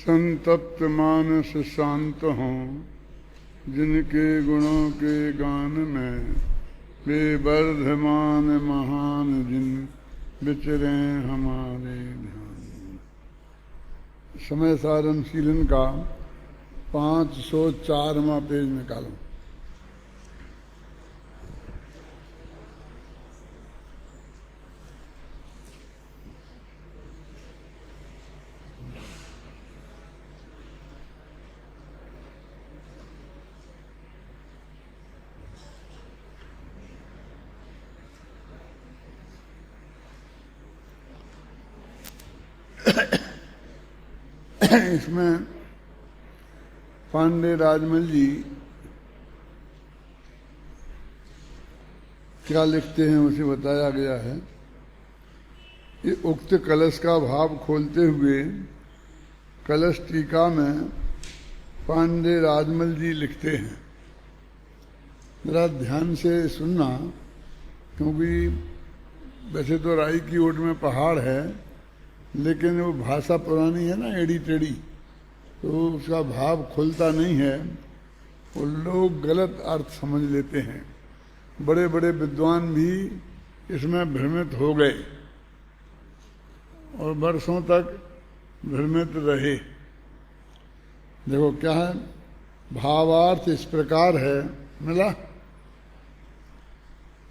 संतप्त मानस शांत हों, जिनके गुणों के गान में वे वर्धमान महान जिन विचरे हमारे ध्यान। समय साधन शीलन का 504वां पेज निकालो। इसमें पांडे राजमल जी क्या लिखते हैं उसे बताया गया है। ये उक्त कलश का भाव खोलते हुए कलश टीका में पांडे राजमल जी लिखते हैं। जरा ध्यान से सुनना, क्योंकि वैसे तो राई की ओट में पहाड़ है, लेकिन वो भाषा पुरानी है ना, एड़ी टेढ़ी, तो उसका भाव खुलता नहीं है। वो लोग गलत अर्थ समझ लेते हैं। बड़े बड़े विद्वान भी इसमें भ्रमित हो गए और वर्षों तक भ्रमित रहे। देखो क्या है, भावार्थ इस प्रकार है, मिला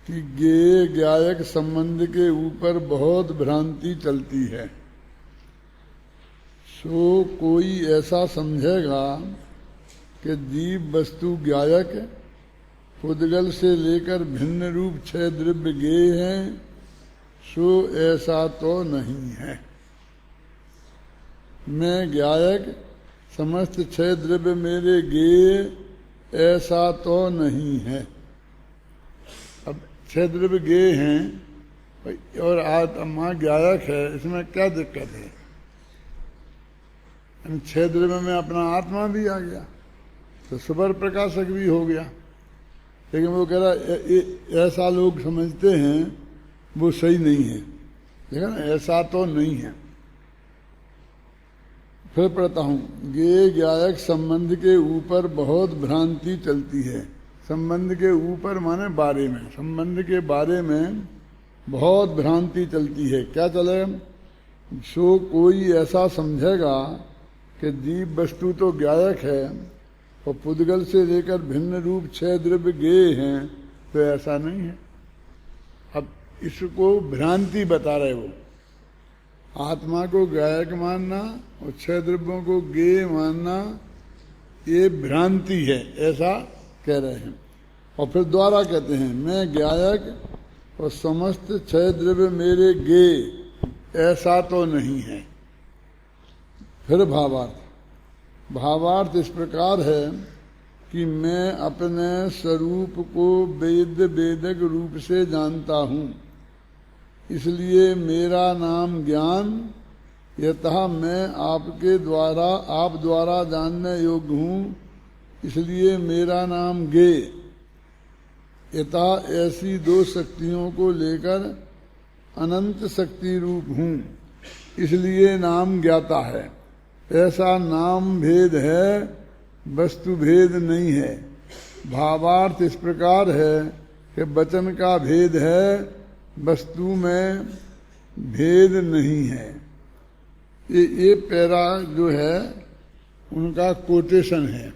कि गेय गायक संबंध के ऊपर बहुत भ्रांति चलती है। सो कोई ऐसा समझेगा कि जीव वस्तु गायक पुद्गल से लेकर भिन्न रूप 6 द्रव्य गेय हैं, सो ऐसा तो नहीं है। मैं गायक, समस्त 6 द्रव्य मेरे गेय, ऐसा तो नहीं है। अब 6 द्रव्य गेय हैं और आत्मा गायक है, इसमें क्या दिक्कत है? 6 द्रव्य में अपना आत्मा भी आ गया तो सुपर प्रकाशक भी हो गया। लेकिन वो कह रहा ऐसा लोग समझते हैं, वो सही नहीं है। देखा ना, ऐसा तो नहीं है। फिर पढ़ता हूं, गेय गायक संबंध के ऊपर बहुत भ्रांति चलती है। संबंध के ऊपर माने बारे में, संबंध के बारे में बहुत भ्रांति चलती है। क्या चले? सो कोई ऐसा समझेगा कि जीव वस्तु तो गायक है और पुद्गल से लेकर भिन्न रूप 6 द्रव्य गेय हैं, तो ऐसा नहीं है। अब इसको भ्रांति बता रहे हो। आत्मा को गायक मानना और 6 द्रव्यों को गेय मानना, ये भ्रांति है, ऐसा कह रहे हैं। और फिर द्वारा कहते हैं, मैं गायक और समस्त 6 द्रव्य मेरे गेय, ऐसा तो नहीं है। फिर भावार्थ इस प्रकार है कि मैं अपने स्वरूप को वेदक रूप से जानता हूँ, इसलिए मेरा नाम ज्ञान, यतः मैं आपके द्वारा, आप द्वारा जानने योग्य हूँ, इसलिए मेरा नाम गेय। यतः ऐसी 2 शक्तियों को लेकर अनंत शक्ति रूप हूँ, इसलिए नाम ज्ञाता है। ऐसा नाम भेद है, वस्तु भेद नहीं है। भावार्थ इस प्रकार है कि वचन का भेद है, वस्तु में भेद नहीं है। ये पैरा जो है उनका कोटेशन है,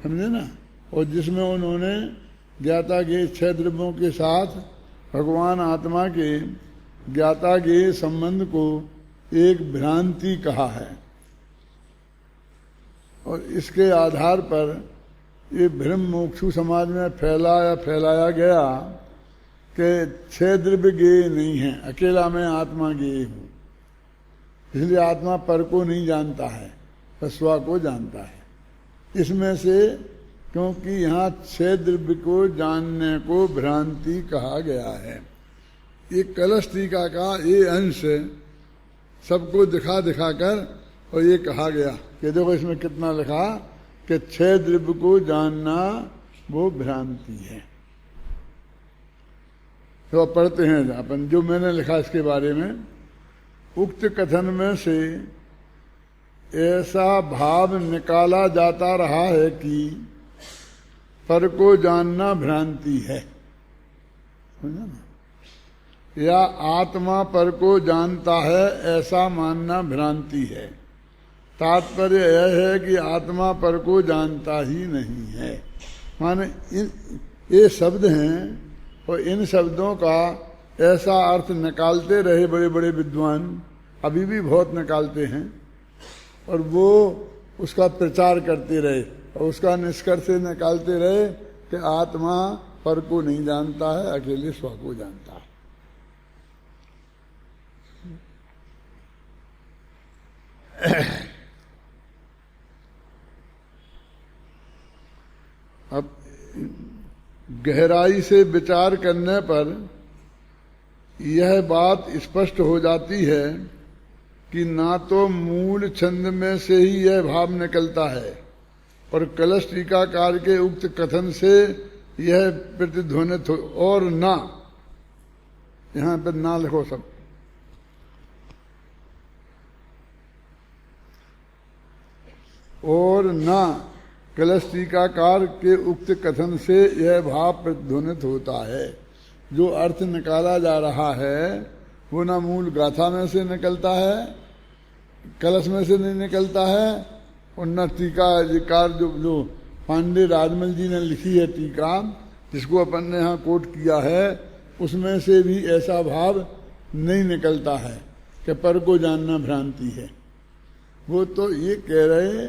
समझे ना। और जिसमें उन्होंने ज्ञाता के 6 द्रव्यों के साथ भगवान आत्मा के ज्ञाता के संबंध को एक भ्रांति कहा है। और इसके आधार पर ये भ्रम मोक्षु समाज में फैलाया गया कि 6 द्रव्य गेय नहीं है, अकेला मैं आत्मा गेय हूँ। इसलिए आत्मा पर को नहीं जानता है, स्व को जानता है। इसमें से क्योंकि यहाँ 6 द्रव्य को जानने को भ्रांति कहा गया है। ये कलश टीका का ये अंश सबको दिखा कर और ये कहा गया कि देखो इसमें कितना लिखा कि 6 द्रव्य को जानना वो भ्रांति है। तो अब पढ़ते हैं अपन जो मैंने लिखा इसके बारे में। उक्त कथन में से ऐसा भाव निकाला जाता रहा है कि पर को जानना भ्रांति है, समझा ना? या आत्मा पर को जानता है ऐसा मानना भ्रांति है। तात्पर्य यह है कि आत्मा पर को जानता ही नहीं है। माने ये शब्द हैं और इन शब्दों का ऐसा अर्थ निकालते रहे बड़े बड़े विद्वान, अभी भी बहुत निकालते हैं, और वो उसका प्रचार करते रहे और उसका निष्कर्ष निकालते रहे कि आत्मा पर को नहीं जानता है, अकेले स्व को जानता है। अब गहराई से विचार करने पर यह बात स्पष्ट हो जाती है कि ना तो मूल छंद में से ही यह भाव निकलता है और कलश टीकाकार के उक्त कथन से यह प्रतिध्वनित हो, और ना, यहां पर ना लिखो सब, और ना कलश टीकाकार के उक्त कथन से यह भाव प्रतिध्वनित होता है। जो अर्थ निकाला जा रहा है वो ना मूल गाथा में से निकलता है, कलश में से नहीं निकलता है, और न टीकाकार जो पांडे राजमल जी ने लिखी है टीका, जिसको अपन ने यहाँ कोट किया है, उसमें से भी ऐसा भाव नहीं निकलता है कि पर को जानना भ्रांति है। वो तो ये कह रहे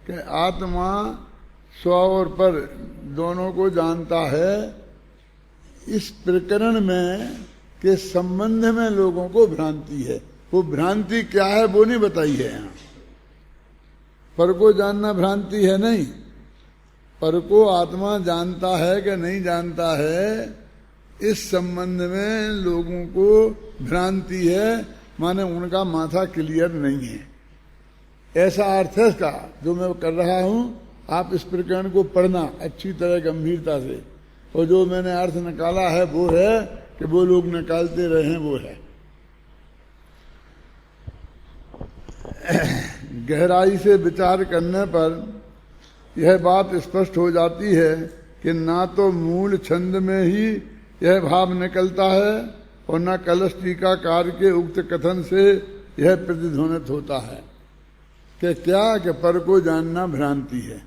कि आत्मा स्व और पर दोनों को जानता है। इस प्रकरण में के संबंध में लोगों को भ्रांति है। वो भ्रांति क्या है वो नहीं बताई है यहाँ। पर को जानना भ्रांति है नहीं, पर को आत्मा जानता है कि नहीं जानता है, इस संबंध में लोगों को भ्रांति है, माने उनका माथा क्लियर नहीं है, ऐसा अर्थ है इसका जो मैं कर रहा हूं। आप इस प्रकरण को पढ़ना अच्छी तरह गंभीरता से, और जो मैंने अर्थ निकाला है वो है कि वो लोग निकालते रहे हैं, वो है। गहराई से विचार करने पर यह बात स्पष्ट हो जाती है कि ना तो मूल छंद में ही यह भाव निकलता है और न कलश टीकाकार के उक्त कथन से यह प्रतिध्वनित होता है कि क्या कि पर को जानना भ्रांति है,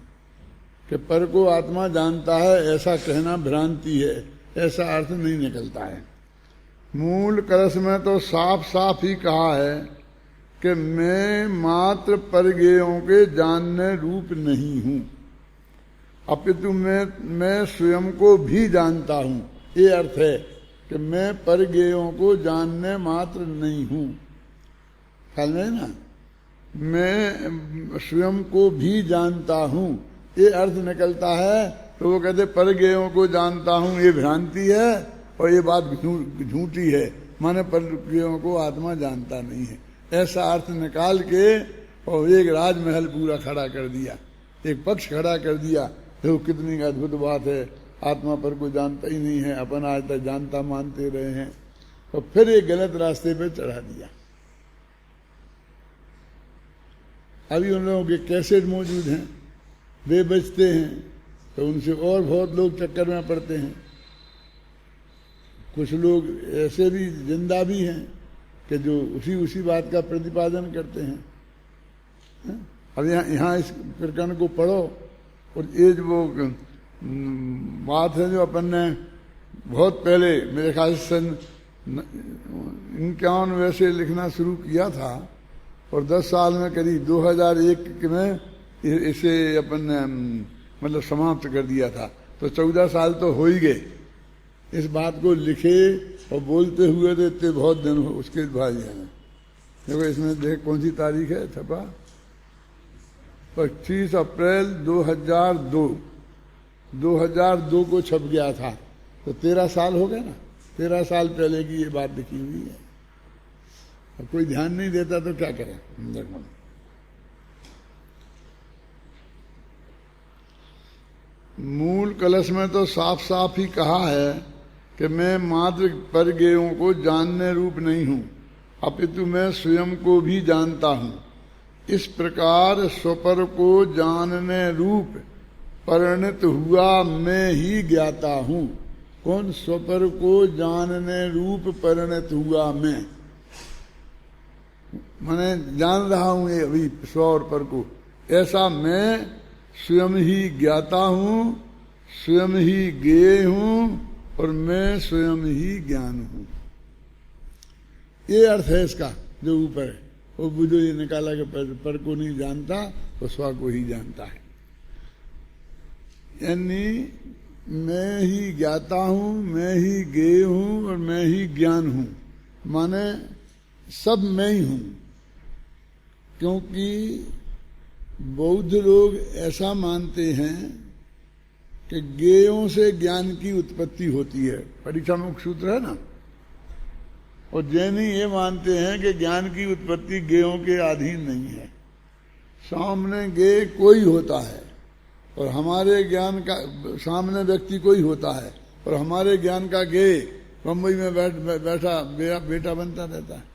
कि पर को आत्मा जानता है ऐसा कहना भ्रांति है, ऐसा अर्थ नहीं निकलता है। मूल कलश में तो साफ साफ ही कहा है कि मैं मात्र परगेयों के जानने रूप नहीं हूं, अपितु मैं स्वयं को भी जानता हूं। ये अर्थ है कि मैं परगेयों को जानने मात्र नहीं हूं, ख्याल में ना, मैं स्वयं को भी जानता हूं, ये अर्थ निकलता है। तो वो कहते परगेयों को जानता हूं ये भ्रांति है और ये बात झूठी है, माने परगेयों को आत्मा जानता नहीं है, ऐसा अर्थ निकाल के और एक राजमहल पूरा खड़ा कर दिया, एक पक्ष खड़ा कर दिया। देखो कितनी अद्भुत बात है, आत्मा पर को जानता ही नहीं है, अपन आज तक जानता मानते रहे हैं, तो फिर एक गलत रास्ते पे चढ़ा दिया। अभी उन लोगों के कैसेट मौजूद हैं, वे बचते हैं, तो उनसे और बहुत लोग चक्कर में पड़ते हैं। कुछ लोग ऐसे भी जिंदा भी हैं कि जो उसी बात का प्रतिपादन करते हैं। अब यहाँ इस प्रकरण को पढ़ो, और ये जो वो बात है जो अपन ने बहुत पहले मेरे ख्याल से सन 51 से लिखना शुरू किया था, और 10 साल में करीब 2001 में इसे अपन ने मतलब समाप्त कर दिया था, तो 14 साल तो हो ही गए इस बात को लिखे और बोलते हुए। तो इतने बहुत दिन हो उसके बाद देखो इसमें देख कौन सी तारीख है, छपा 25 अप्रैल 2002 को छप गया था, तो 13 साल हो गए ना, 13 साल पहले की ये बात लिखी हुई है। अब कोई ध्यान नहीं देता तो क्या करें। देखो मूल कलश में तो साफ साफ ही कहा है कि मैं मात्र परगेयों को जानने रूप नहीं हूं, अपितु मैं स्वयं को भी जानता हूं। इस प्रकार स्वपर को जानने रूप परिणत हुआ मैं ही ज्ञाता हूं। कौन? स्वपर को जानने रूप परिणत हुआ मैं, मैंने जान रहा हूं ये अभी स्व और पर को, ऐसा मैं स्वयं ही ज्ञाता हूं, स्वयं ही ज्ञेय हूं और मैं स्वयं ही ज्ञान हूं। ये अर्थ है इसका जो ऊपर है। वो जो ये निकाला कि पर को नहीं जानता वो स्व को ही जानता है। यानी मैं ही ज्ञाता हूं, मैं ही ज्ञेय हूं और मैं ही ज्ञान हूं, माने सब मैं ही हूं। क्योंकि बौद्ध लोग ऐसा मानते हैं कि ज्ञेयों से ज्ञान की उत्पत्ति होती है, परीक्षा मुख सूत्र है ना। और जैनी ये मानते हैं कि ज्ञान की उत्पत्ति ज्ञेयों के अधीन नहीं है। सामने ज्ञेय कोई होता है और हमारे ज्ञान का सामने व्यक्ति कोई होता है और हमारे ज्ञान का ज्ञेय मुंबई में बैठा बेटा बनता रहता है।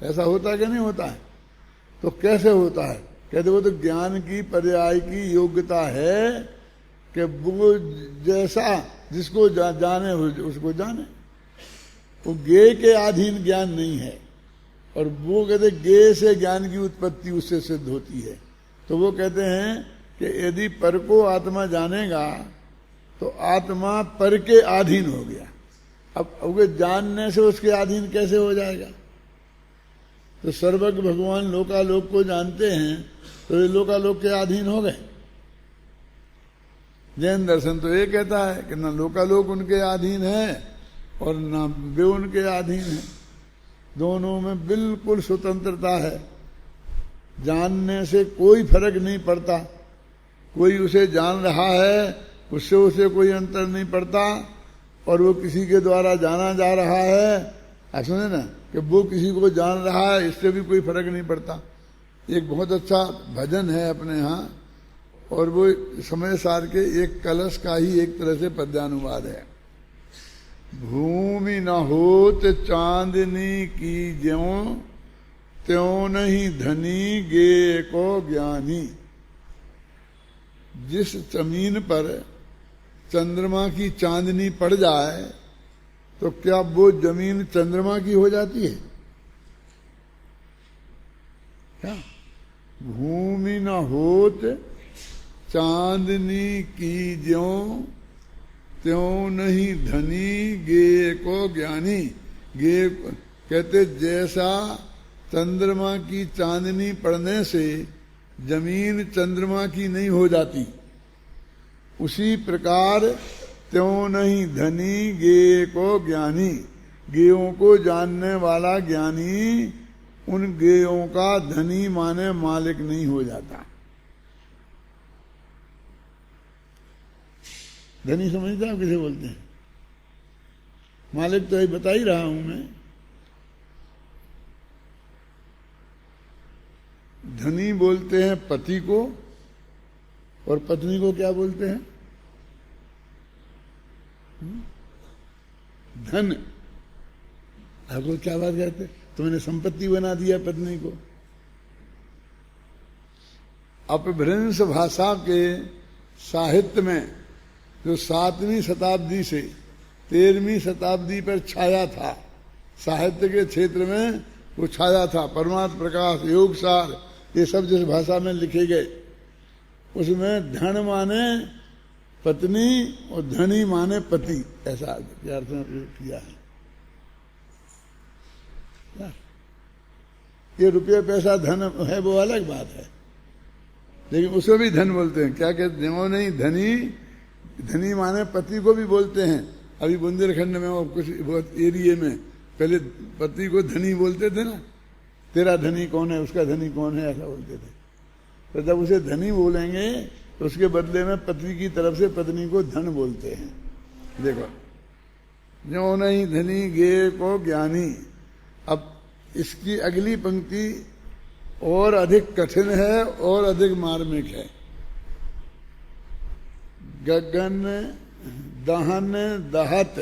ऐसा होता है कि नहीं होता है? तो कैसे होता है? कहते वो तो ज्ञान की पर्याय की योग्यता है कि वो जैसा जिसको जाने उसको जाने। वो ज्ञेय के अधीन ज्ञान नहीं है। और वो कहते ज्ञेय से ज्ञान की उत्पत्ति उससे सिद्ध होती है। तो वो कहते हैं कि यदि पर को आत्मा जानेगा तो आत्मा पर के अधीन हो गया। अब उसे जानने से उसके अधीन कैसे हो जाएगा? तो सर्वज्ञ भगवान लोकालोक को जानते हैं तो ये लोकालोक के अधीन हो गए। जैन दर्शन तो ये कहता है कि न लोकालोक उनके अधीन है और न वे उनके अधीन है। दोनों में बिल्कुल स्वतंत्रता है। जानने से कोई फर्क नहीं पड़ता। कोई उसे जान रहा है, उससे उसे कोई अंतर नहीं पड़ता और वो किसी के द्वारा जाना जा रहा है। आप सुने ना कि वो किसी को जान रहा है, इससे भी कोई फर्क नहीं पड़ता। एक बहुत अच्छा भजन है अपने यहाँ और वो समय सार के एक कलश का ही एक तरह से पद्यानुवाद है। भूमि न होत चांदनी की ज्यों, त्यों नहीं धनी गे को ज्ञानी। जिस जमीन पर चंद्रमा की चांदनी पड़ जाए तो क्या वो जमीन चंद्रमा की हो जाती है क्या? भूमि न होत चांदनी की ज्यों, त्यों नहीं धनी गे को ज्ञानी। गे कहते जैसा चंद्रमा की चांदनी पड़ने से जमीन चंद्रमा की नहीं हो जाती, उसी प्रकार त्यों नहीं धनी गे को ज्ञानी। गेयों को जानने वाला ज्ञानी उन गेयों का धनी माने मालिक नहीं हो जाता। धनी समझते आप किसे बोलते हैं? मालिक तो ये बता ही रहा हूं मैं। धनी बोलते हैं पति को और पत्नी को क्या बोलते हैं? धन। आपको क्या बात कहते? तुमने संपत्ति बना दिया पत्नी को। अपभ्रंश भाषा के साहित्य में जो 7वीं शताब्दी से 13वीं शताब्दी पर छाया था, साहित्य के क्षेत्र में वो छाया था, परमार्थ प्रकाश, योगसार, ये सब जिस भाषा में लिखे गए उसमें धन माने पत्नी और धनी माने पति, ऐसा अर्थ में किया है। ये रुपये पैसा धन है वो अलग बात है, लेकिन उसको भी धन बोलते हैं। क्या कहते हैं? नहीं धनी, धनी माने पति को भी बोलते हैं। अभी बुंदेलखंड में वो कुछ बहुत एरिया में पहले पति को धनी बोलते थे ना, तेरा धनी कौन है, उसका धनी कौन है, ऐसा बोलते थे। तो जब उसे धनी बोलेंगे तो उसके बदले में पति की तरफ से पत्नी को धन बोलते हैं। देखो, जो नहीं धनी गे को ज्ञानी। अब इसकी अगली पंक्ति और अधिक कठिन है और अधिक मार्मिक है। गगन दहन दहत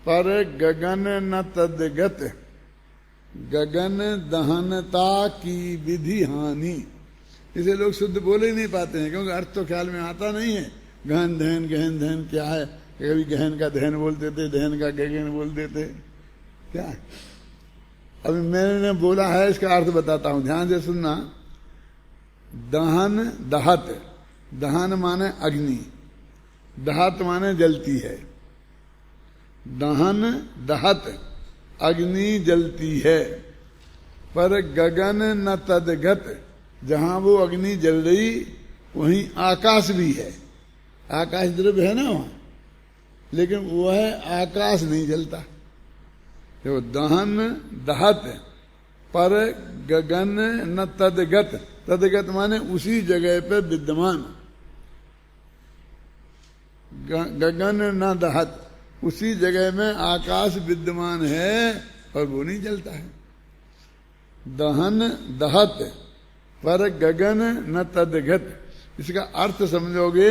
पर गगन न तदगत, गगन दहनता की विधि हानि। इसे लोग शुद्ध बोल ही नहीं पाते हैं, क्योंकि अर्थ तो ख्याल में आता नहीं है। गहन दहन क्या है? कभी गहन का दहन बोल देते, दहन का गगन बोल देते, क्या है? अभी मैंने बोला है, इसका अर्थ बताता हूं, ध्यान से सुनना। दहन दहत, दहन माने अग्नि, दहत माने जलती है। दहन दहत, अग्नि जलती है, पर गगन न तदगत, जहां वो अग्नि जल रही वहीं आकाश भी है। आकाश द्रव्य है ना वहां, लेकिन वह आकाश नहीं जलता। तो दहन दहत पर गगन न तदगत, तदगत माने उसी जगह पे विद्यमान। गगन न दहत, उसी जगह में आकाश विद्यमान है और वो नहीं जलता है। दहन दहत पर गगन न तदगत, इसका अर्थ समझोगे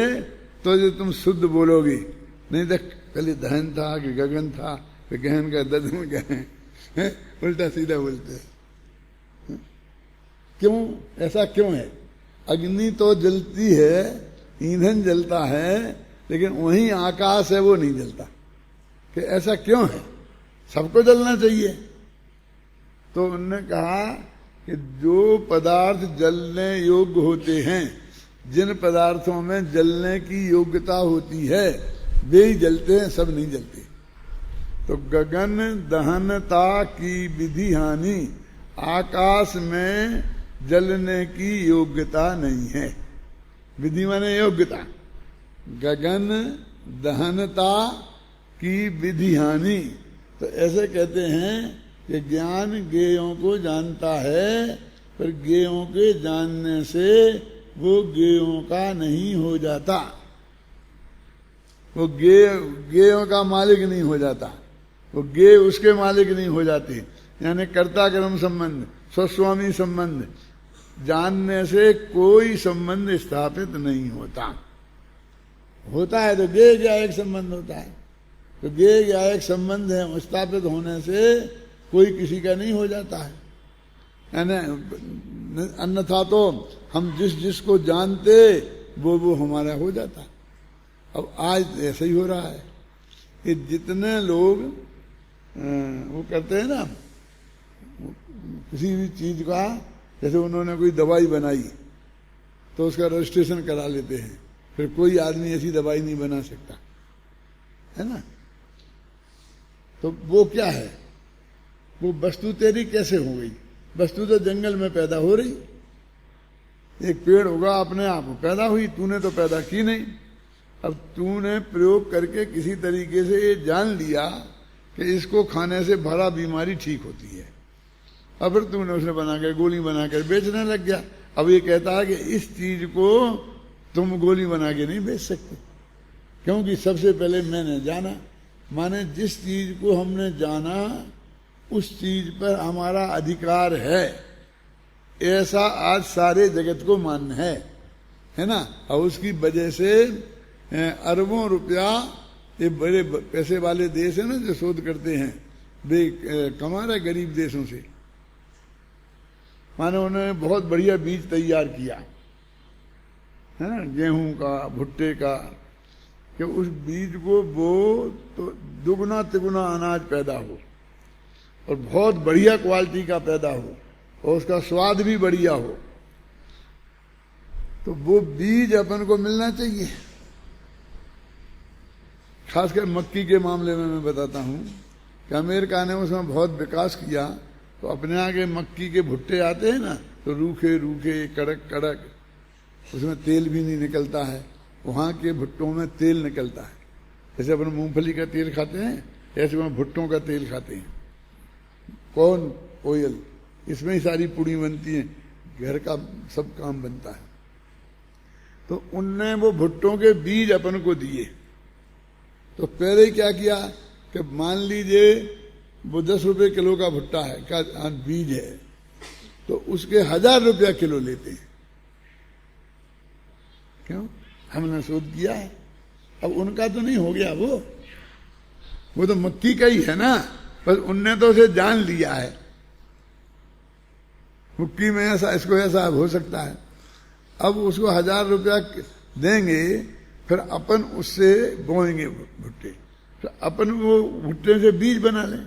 तो जो तुम शुद्ध बोलोगे। नहीं तो पहले दहन था कि गगन था, फिर गहन का ददन गए, उल्टा सीधा बोलते हैं। क्यों? ऐसा क्यों है? अग्नि तो जलती है, ईंधन जलता है, लेकिन वहीं आकाश है वो नहीं जलता। कि ऐसा क्यों है? सबको जलना चाहिए। तो उन्होंने कहा कि जो पदार्थ जलने योग्य होते हैं, जिन पदार्थों में जलने की योग्यता होती है, वे ही जलते हैं, सब नहीं जलते। तो गगन दहनता की विधि हानि, आकाश में जलने की योग्यता नहीं है। विधि माने योग्यता। गगन दहनता की विधि हानि, तो ऐसे कहते हैं कि ज्ञान ज्ञेयों को जानता है, पर ज्ञेयों के जानने से वो ज्ञेयों का नहीं हो जाता, वो ज्ञेयों का मालिक नहीं हो जाता, वो ज्ञेय उसके मालिक नहीं हो जाते। यानी कर्ता कर्म संबंध, स्वस्वामी संबंध जानने से कोई संबंध स्थापित नहीं होता। होता है तो ज्ञेय ज्ञायक संबंध होता है, तो ज्ञेय ज्ञायक संबंध है स्थापित होने से कोई किसी का नहीं हो जाता है। यानी अन्यथा तो हम जिस जिसको जानते वो हमारा हो जाता। अब आज ऐसा ही हो रहा है कि जितने लोग वो करते हैं ना किसी भी चीज का, जैसे उन्होंने कोई दवाई बनाई तो उसका रजिस्ट्रेशन करा लेते हैं, फिर कोई आदमी ऐसी दवाई नहीं बना सकता, है ना। तो वो क्या है? वो वस्तु तेरी कैसे हो गई? वस्तु तो जंगल में पैदा हो रही, एक पेड़ होगा अपने आप पैदा हुई, तूने तो पैदा की नहीं। अब तूने प्रयोग करके किसी तरीके से ये जान लिया कि इसको खाने से भरा बीमारी ठीक होती है, अब फिर तूने उसे बनाकर गोली बनाकर बेचने लग गया। अब ये कहता है कि इस चीज को तुम गोली बना के नहीं बेच सकते, क्योंकि सबसे पहले मैंने जाना। माने जिस चीज को हमने जाना उस चीज पर हमारा अधिकार है, ऐसा आज सारे जगत को मान्य है ना। और उसकी वजह से अरबों रुपया ये बड़े पैसे वाले देश है ना जो शोध करते हैं, वे कमा रहे गरीब देशों से। माने उन्होंने बहुत बढ़िया बीज तैयार किया है ना, गेहूं का, भुट्टे का, कि उस बीज को बो तो दुगना तिगुना अनाज पैदा हो और बहुत बढ़िया क्वालिटी का पैदा हो और उसका स्वाद भी बढ़िया हो। तो वो बीज अपन को मिलना चाहिए। खासकर मक्की के मामले में मैं बताता हूं कि अमेरिका ने उसमें बहुत विकास किया, तो अपने आगे मक्की के भुट्टे आते हैं ना, तो रूखे रूखे कड़क कड़क, उसमें तेल भी नहीं निकलता है। वहां के भुट्टों में तेल निकलता है। जैसे अपन मूंगफली का तेल खाते हैं, ऐसे वहां भुट्टों का तेल खाते हैं। कौन? ऑयल। इसमें ही सारी पुड़ी बनती है, घर का सब काम बनता है। तो उनने वो भुट्टों के बीज अपन को दिए। तो पहले ही क्या किया कि मान लीजिए वो 10 रुपए किलो का भुट्टा है, का बीज है, तो उसके 1000 रुपया किलो लेते हैं। क्यों? हमने शोध किया है। अब उनका तो नहीं हो गया, वो तो मक्की का ही है ना, पर उनने तो उसे जान लिया है मुक्की में ऐसा, इसको ऐसा हो सकता है। अब उसको 1000 रुपया देंगे, फिर अपन उससे बोएंगे भुट्टे, फिर अपन वो भुट्टे से बीज बना लें।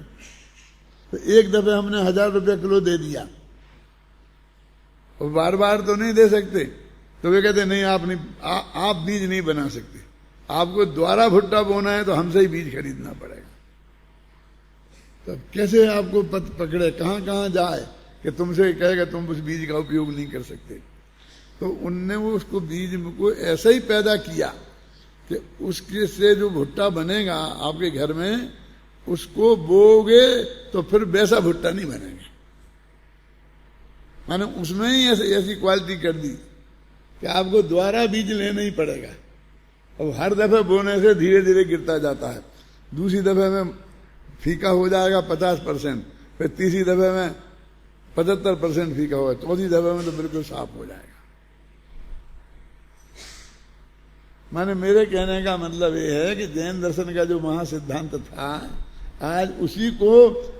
तो एक दफे हमने 1000 रुपया किलो दे दिया, और बार बार तो नहीं दे सकते, तो वे कहते नहीं आप बीज नहीं बना सकते, आपको दोबारा भुट्टा बोना है तो हमसे ही बीज खरीदना पड़ेगा। तब कैसे आपको पकड़े, कहाँ कहाँ जाए कि तुमसे कहेगा तुम उस बीज का उपयोग नहीं कर सकते। तो उनने वो उसको बीज को ऐसा ही पैदा किया कि उसके से जो भुट्टा बनेगा आपके घर में, उसको बोगे तो फिर वैसा भुट्टा नहीं बनेगा। माने उसमें ही ऐसी क्वालिटी कर दी कि आपको दोबारा बीज लेना ही पड़ेगा। अब हर दफे बोने से धीरे धीरे गिरता जाता है, दूसरी दफे में फीका हो जाएगा 50%, फिर तीसरी दफे में 75% फीका होगा, चौथी दफे में तो बिल्कुल साफ हो जाएगा। माने मेरे कहने का मतलब ये है कि जैन दर्शन का जो महासिद्धांत था, आज उसी को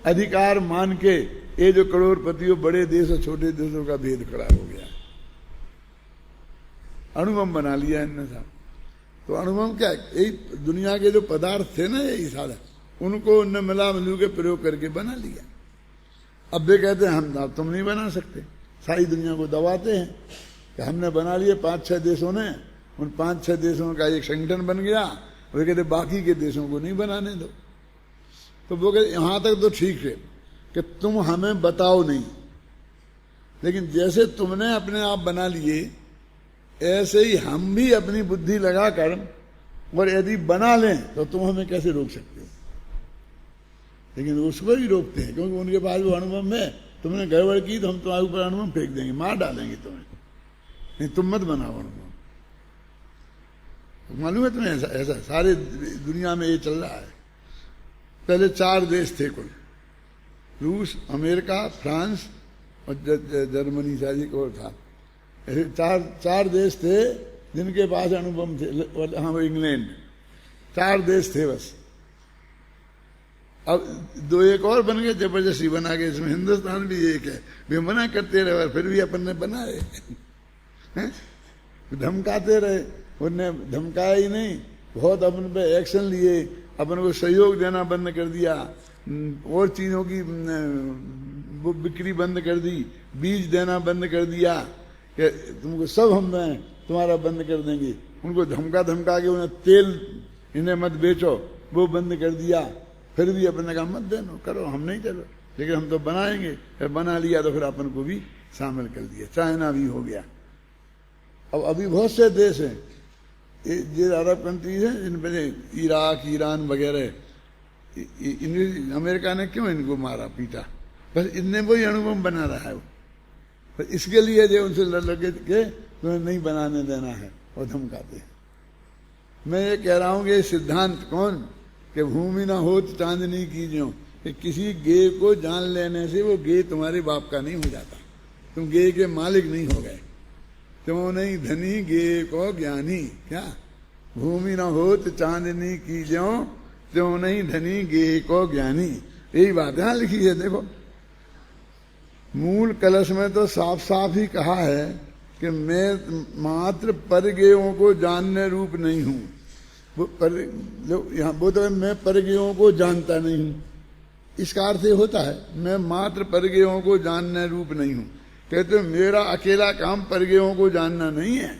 अधिकार मान के ये जो करोड़पतियों, बड़े देश और छोटे देशों का भेद खड़ा हो गया, अणुबम बना लिया इनने साहब। तो अणुबम क्या, यही दुनिया के जो पदार्थ थे ना, यही सारा उनको उनने मिला मिलू के प्रयोग करके बना लिया। अब वे कहते हैं हम, तुम नहीं बना सकते, सारी दुनिया को दबाते हैं कि हमने बना लिए, 5-6 देशों ने, उन 5-6 देशों का एक संगठन बन गया। वे कहते बाकी के देशों को नहीं बनाने दो। तो वो कहते यहां तक तो ठीक है कि तुम हमें बताओ नहीं, लेकिन जैसे तुमने अपने आप बना लिए, ऐसे ही हम भी अपनी बुद्धि लगाकर और यदि बना लें तो तुम हमें कैसे रोक सकते हो। लेकिन उसको भी रोकते हैं, क्योंकि उनके पास वो अनुभव में, तुमने गड़बड़ की तो हम तुम्हारे ऊपर अनुभव फेंक देंगे, मार डालेंगे तुम्हें, नहीं तुम मत बनाओ अनुभव। मालूम है तुम्हें, ऐसा सारे दुनिया में ये चल रहा है। पहले 4 देश थे कुल, रूस, अमेरिका, फ्रांस और जर्मनी, शायद एक और था। ऐसे 4 देश थे जिनके पास अनुभव थे। हाँ, वो इंग्लैंड, 4 देश थे बस। अब 2 एक और बन गए, जबरदस्ती बना के। इसमें हिंदुस्तान भी एक है, वे मना करते रहे, फिर भी अपन ने बनाए, धमकाते रहे। उनने धमकाया ही नहीं, बहुत अपन पे एक्शन लिए, अपन को सहयोग देना बंद कर दिया, और चीजों की बिक्री बंद कर दी, बीज देना बंद कर दिया कि तुमको सब हम तुम्हारा बंद कर देंगे। उनको धमका के उन्हें तेल इन्हें मत बेचो, वो बंद कर दिया। फिर भी अपने कहा मत देनो, करो, हम नहीं चलो, लेकिन हम तो बनाएंगे। फिर बना लिया तो फिर अपन को भी शामिल कर दिया। चाइना भी हो गया। अब अभी बहुत से देश हैं, ये अरब कंट्रीज हैं जिनमें इराक, ईरान वगैरह, अमेरिका ने क्यों इनको मारा पीटा, बस इनने वही अणुबम बना रहा है वो। पर इसके लिए जो उनसे लगे के तुम्हें नहीं बनाने देना है, और धमकाते हैं। मैं ये कह रहा हूं कि सिद्धांत कौन, कि भूमि ना हो तो चांदनी कीजियो, कि किसी गे को जान लेने से वो गे तुम्हारे बाप का नहीं हो जाता, तुम गे के मालिक नहीं हो गए। तुम नहीं धनी गे को ज्ञानी, क्या भूमि ना हो तो चांदनी कीजियो, तुम नहीं धनी गे को ज्ञानी, यही बात यहां लिखी है। देखो मूल कलश में तो साफ साफ ही कहा है कि मैं मात्र परगेयों को जानने रूप नहीं हूं। वो तो मैं परगेयों को जानता नहीं हूं, इसका अर्थ होता है मैं मात्र परगेयों को जानने रूप नहीं हूं। कहते मेरा अकेला काम परगेयों को जानना नहीं है,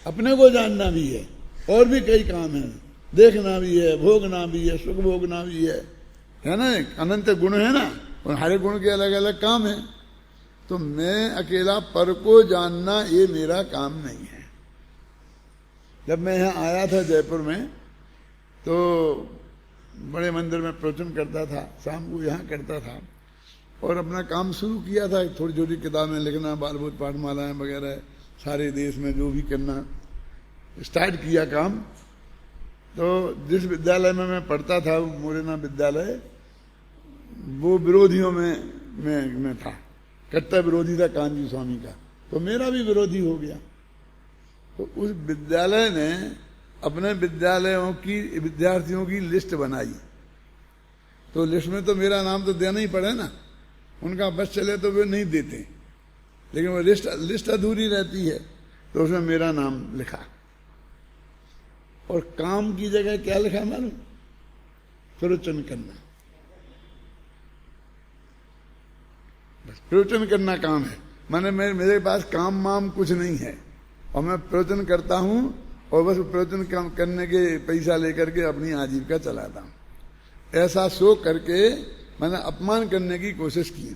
अपने को जानना भी है, और भी कई काम है, देखना भी है, भोगना भी है, सुख भोगना भी है ना। अनंत गुण है ना, और हर गुण के अलग अलग काम है। तो मैं अकेला पर को जानना ये मेरा काम नहीं है। जब मैं यहाँ आया था जयपुर में, तो बड़े मंदिर में प्रवचन करता था, शाम को यहाँ करता था, और अपना काम शुरू किया था। थोड़ी छोटी किताबें लिखना, बालबोध पाठमालाएं वगैरह, सारे देश में जो भी करना स्टार्ट किया काम। तो जिस विद्यालय में मैं पढ़ता था, मोरेना विद्यालय, वो विरोधियों में था, कट्टर विरोधी था कांजी स्वामी का, तो मेरा भी विरोधी हो गया। तो उस विद्यालय ने अपने विद्यालयों की विद्यार्थियों की लिस्ट बनाई, तो लिस्ट में तो मेरा नाम तो देना ही पड़े ना, उनका बस चले तो वे नहीं देते, लेकिन वो लिस्ट अधूरी रहती है, तो उसमें मेरा नाम लिखा। और काम की जगह क्या लिखा मालूम? प्रवचन करना। बस प्रवचन करना काम है। माने मेरे पास काम वाम कुछ नहीं है, और मैं प्रवचन करता हूं, और बस प्रवचन करने के पैसा लेकर के अपनी आजीविका चलाता हूं। ऐसा सो करके मैंने अपमान करने की कोशिश की।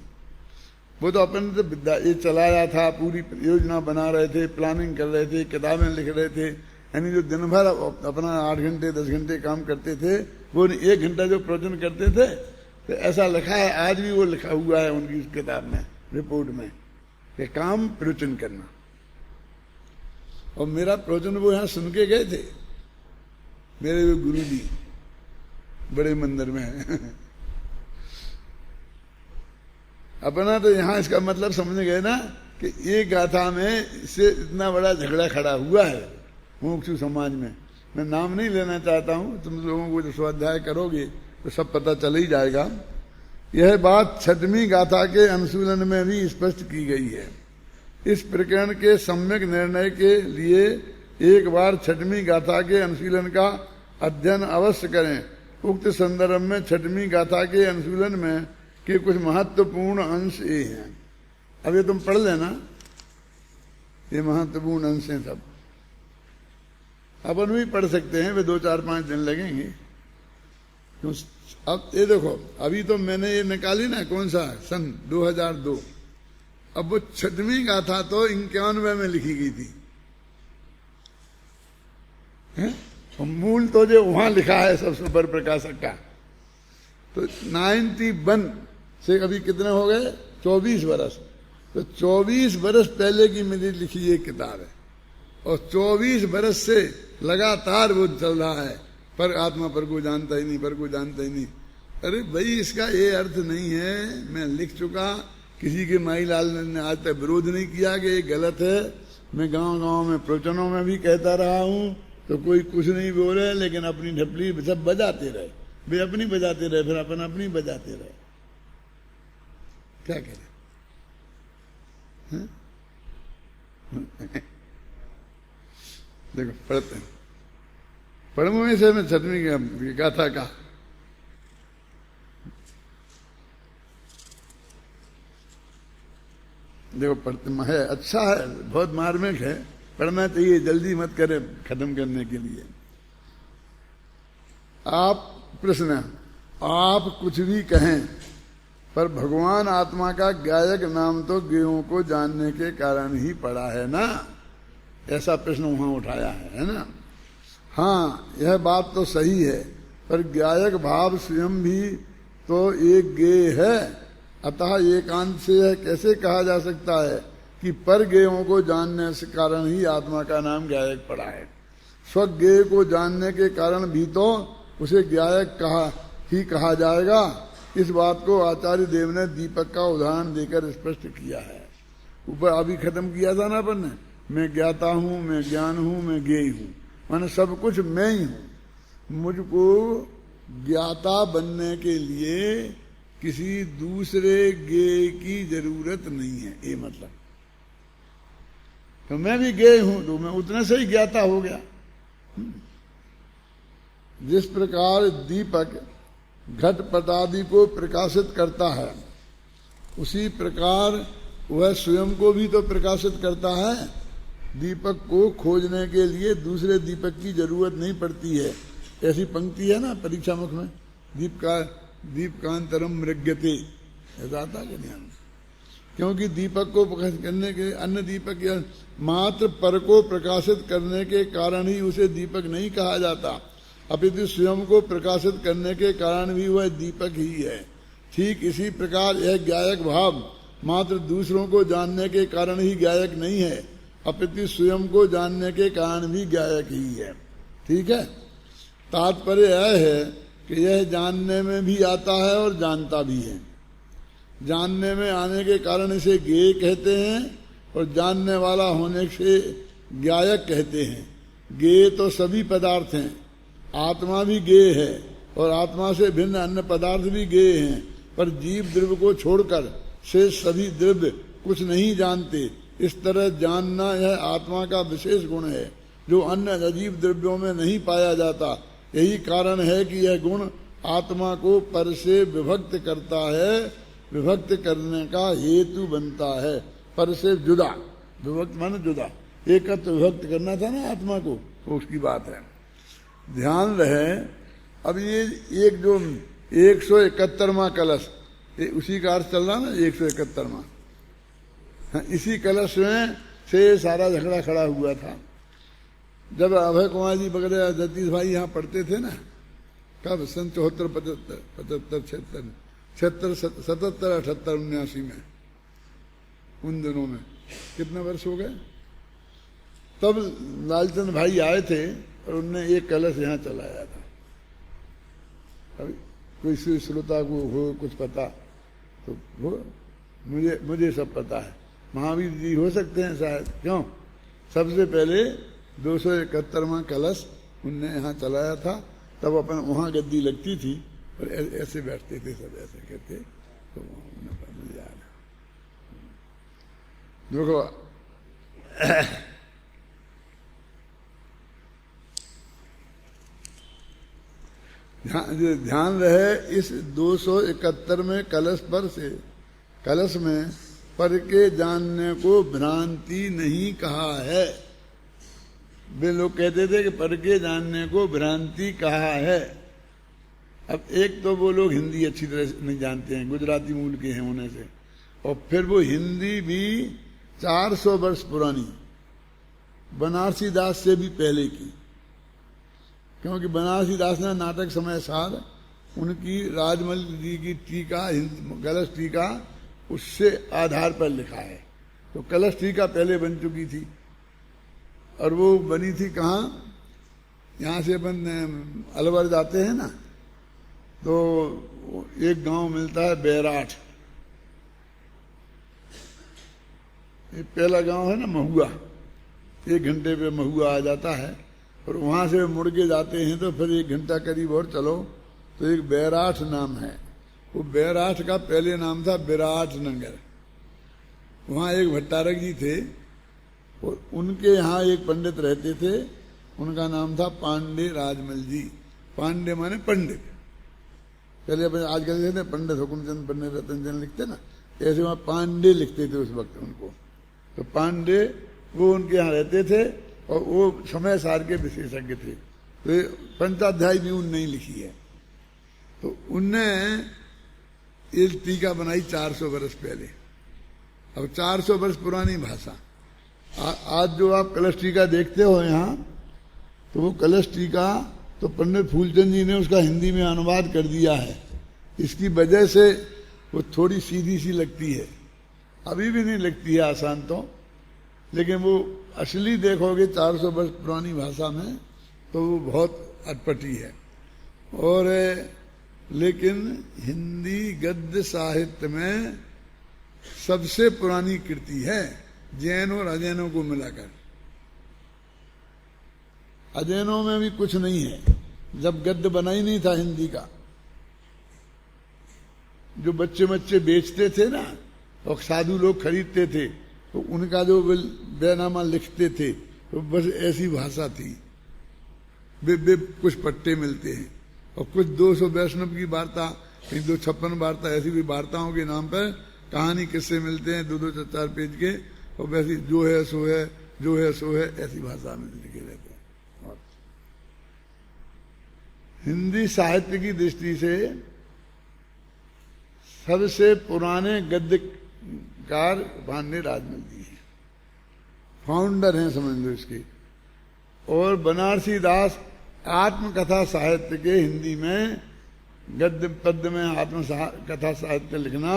वो तो अपने तो ये चलाया था, पूरी योजना बना रहे थे, प्लानिंग कर रहे थे, किताबें लिख रहे थे, यानी जो दिन भर अपना 8 घंटे 10 घंटे काम करते थे, वो 1 घंटा जो प्रवचन करते थे। तो ऐसा लिखा है, आज भी वो लिखा हुआ है उनकी किताब में, रिपोर्ट में, कि काम प्रवचन करना। और मेरा प्रवचन वो यहाँ सुन के गए थे, मेरे वो गुरु जी बड़े मंदिर में है। अपना तो यहाँ इसका मतलब समझ गए ना कि ये गाथा में इससे इतना बड़ा झगड़ा खड़ा हुआ है मुमुक्षु समाज में। मैं नाम नहीं लेना चाहता हूँ, तुम लोगों को जो स्वाध्याय करोगे तो सब पता चल ही जाएगा। यह बात 6वीं गाथा के अनुशीलन में भी स्पष्ट की गई है। इस प्रकरण के सम्यक निर्णय के लिए एक बार 6वीं गाथा के अनुशीलन का अध्ययन अवश्य करें। उक्त संदर्भ में 6वीं गाथा के अनुशीलन में के कुछ महत्वपूर्ण अंश ये हैं। अब ये तुम पढ़ लेना, ये महत्वपूर्ण अंश हैं सब। अपन भी पढ़ सकते हैं, वे 2, 4, 5 दिन लगेंगे। तो अब ये देखो, अभी तो मैंने ये निकाली ना, कौन सा सन 2002। अब वो 6वीं गाथा तो 91 में लिखी गई थी, हैं? और मूल तो जो वहां लिखा है सब सुपर प्रकाशक का, तो 91 से अभी कितने हो गए? 24 बरस। तो 24 बरस पहले की मेरी लिखी ये किताब है, और 24 बरस से लगातार वो चल रहा है, पर आत्मा पर को जानता ही नहीं, पर को जानता ही नहीं। अरे भाई, इसका ये अर्थ नहीं है, मैं लिख चुका, किसी के माई लाल ने आज तक विरोध नहीं किया कि ये गलत है। मैं गांव-गांव में प्रवचनों में भी कहता रहा हूं, तो कोई कुछ नहीं बोले, लेकिन अपनी ढपली सब बजाते रहे, वे अपनी बजाते रहे, फिर अपन अपनी बजाते रहे। क्या करें? देखो पढ़ते हैं, पढ़ूं से मैं 6वीं गाथा का। देखो पढ़ते है, अच्छा है, बहुत मार्मिक है, पढ़ना चाहिए, जल्दी मत करें खत्म करने के लिए। आप प्रश्न, आप कुछ भी कहें, पर भगवान आत्मा का गायक नाम तो गेयों को जानने के कारण ही पड़ा है ना, ऐसा प्रश्न वहां उठाया है ना। हाँ, यह बात तो सही है, पर गायक भाव स्वयं भी तो एक गेय है, अतः एकांत से यह कैसे कहा जा सकता है कि पर गेयों को जानने से कारण ही आत्मा का नाम गायक पड़ा है। स्वज्ञेय को जानने के कारण भी तो उसे गायक कहा जाएगा। इस बात को आचार्य देव ने दीपक का उदाहरण देकर स्पष्ट किया है। ऊपर अभी खत्म किया था ना अपन ने, मैं ज्ञाता हूं, मैं ज्ञान हूं, मैं गेय हूं, माने सब कुछ मैं ही हूं। मुझको ज्ञाता बनने के लिए किसी दूसरे गेय की जरूरत नहीं है, ये मतलब। तो मैं भी गेय हूं, तो मैं उतने से ही ज्ञाता हो गया। जिस प्रकार दीपक घट पटादि को प्रकाशित करता है, उसी प्रकार वह स्वयं को भी तो प्रकाशित करता है। दीपक को खोजने के लिए दूसरे दीपक की जरूरत नहीं पड़ती है। ऐसी पंक्ति है ना परीक्षा मुख में, दीपकांतरम मृग्यते, ऐसा आता है ध्यान। क्योंकि दीपक को प्रकाशित करने के अन्य दीपक या मात्र पर को प्रकाशित करने के कारण ही उसे दीपक नहीं कहा जाता, अपितु स्वयं को प्रकाशित करने के कारण भी वह दीपक ही है। ठीक इसी प्रकार यह गायक भाव मात्र दूसरों को जानने के कारण ही गायक नहीं है, अपितु स्वयं को जानने के कारण भी गायक ही है। ठीक है, तात्पर्य यह है कि यह जानने में भी आता है और जानता भी है। जानने में आने के कारण इसे गेय कहते हैं, और जानने वाला होने से गायक कहते हैं। गेय तो सभी पदार्थ हैं, आत्मा भी गेय है, और आत्मा से भिन्न अन्य पदार्थ भी गेय हैं, पर जीव द्रव्य को छोड़कर से सभी द्रव्य कुछ नहीं जानते। इस तरह जानना यह आत्मा का विशेष गुण है जो अन्य अजीब द्रव्यों में नहीं पाया जाता। यही कारण है कि यह गुण आत्मा को पर से विभक्त करता है, विभक्त करने का हेतु बनता है। पर से जुदा, विभक्त माने जुदा, एकत्र विभक्त करना था ना आत्मा को, तो उसकी बात है। ध्यान रहे, अब ये एक जो 171वां कलश, उसी का अर्थ चल रहा ना 171वां, इसी कलश में से सारा झगड़ा खड़ा हुआ था। जब अभय कुमार जी वगैरह जगदीश भाई यहाँ पढ़ते थे ना, कब सन 74, 75, 76, 76, 77, 78, 79 में, उन दिनों में कितने वर्ष हो गए, तब लालचंद भाई आए थे और उनने एक कलश यहाँ चलाया था। अभी कोई श्रोता को हो कुछ पता तो वो, मुझे सब पता है। महावीर जी हो सकते हैं शायद, क्यों? सबसे पहले 271वां कलश उनने यहाँ चलाया था। तब अपन वहाँ गद्दी लगती थी और ऐसे बैठते थे सब, ऐसे करते, तो मुझे याद है। देखो ध्यान रहे, इस 271वें कलश में पर के जानने को भ्रांति नहीं कहा है। वे लोग कहते थे कि पर के जानने को भ्रांति कहा है। अब एक तो वो लोग हिंदी अच्छी तरह से नहीं जानते हैं, गुजराती मूल के हैं होने से, और फिर वो हिंदी भी 400 वर्ष पुरानी, बनारसी दास से भी पहले की, क्योंकि बनारसी दास ने नाटक समय सार उनकी राजमल जी की टीका, कलश टीका, उससे आधार पर लिखा है। तो कलश टीका पहले बन चुकी थी, और वो बनी थी कहाँ, यहाँ से अपन अलवर जाते हैं ना, तो एक गांव मिलता है बैराठ, ये पहला गांव है ना महुआ, 1 घंटे पे महुआ आ जाता है, और वहां से मुड़ के जाते हैं तो फिर 1 घंटा करीब और चलो तो एक बैराठ नाम है। वो बैराठ का पहले नाम था विराट नगर। वहां एक भट्टारक जी थे और उनके यहाँ एक पंडित रहते थे, उनका नाम था पांडे राजमल जी। पांडे माने पंडित, पहले अपन आजकल कहते हैं पंडित हुकुमचंद पंडित रतनचंद लिखते ना, ऐसे वहां पांडे लिखते थे उस वक्त उनको। तो पांडे वो उनके यहाँ रहते थे और वो समय सार के विशेषज्ञ थे। तो पंचाध्याय भी उनने लिखी है। तो उनने ये टीका बनाई 400 वर्ष पहले। अब 400 वर्ष पुरानी भाषा, आज जो आप कलश टीका देखते हो यहाँ, तो वो कलश टीका तो पंडित फूलचंद जी ने उसका हिंदी में अनुवाद कर दिया है। इसकी वजह से वो थोड़ी सीधी सी लगती है, अभी भी नहीं लगती है आसान तो, लेकिन वो असली देखोगे 400 वर्ष पुरानी भाषा में तो वो बहुत अटपटी है। और लेकिन हिंदी गद्य साहित्य में सबसे पुरानी कृति है, जैन और अजैनों को मिलाकर। अजैनों में भी कुछ नहीं है, जब गद्य बना ही नहीं था हिंदी का। जो बच्चे बेचते थे ना और साधु लोग खरीदते थे, तो उनका जो बैनामा लिखते थे तो बस ऐसी भाषा थी। वे कुछ पट्टे मिलते हैं और कुछ 200 वैष्णव की वार्ता, कहीं 256 वार्ता, ऐसी भी वार्ताओं के नाम पर कहानी किस्से मिलते हैं 2-2 4 पेज के, और वैसी जो है सो है, जो है सो है, ऐसी भाषा में लिखे रहते हैं। और हिंदी साहित्य की दृष्टि से सबसे पुराने गद्यकार पांडे राजमल जी हैं, फाउंडर हैं समझ लो इसके। और बनारसी दास आत्मकथा साहित्य के हिंदी में गद्य पद्य में आत्मकथा साहित्य लिखना,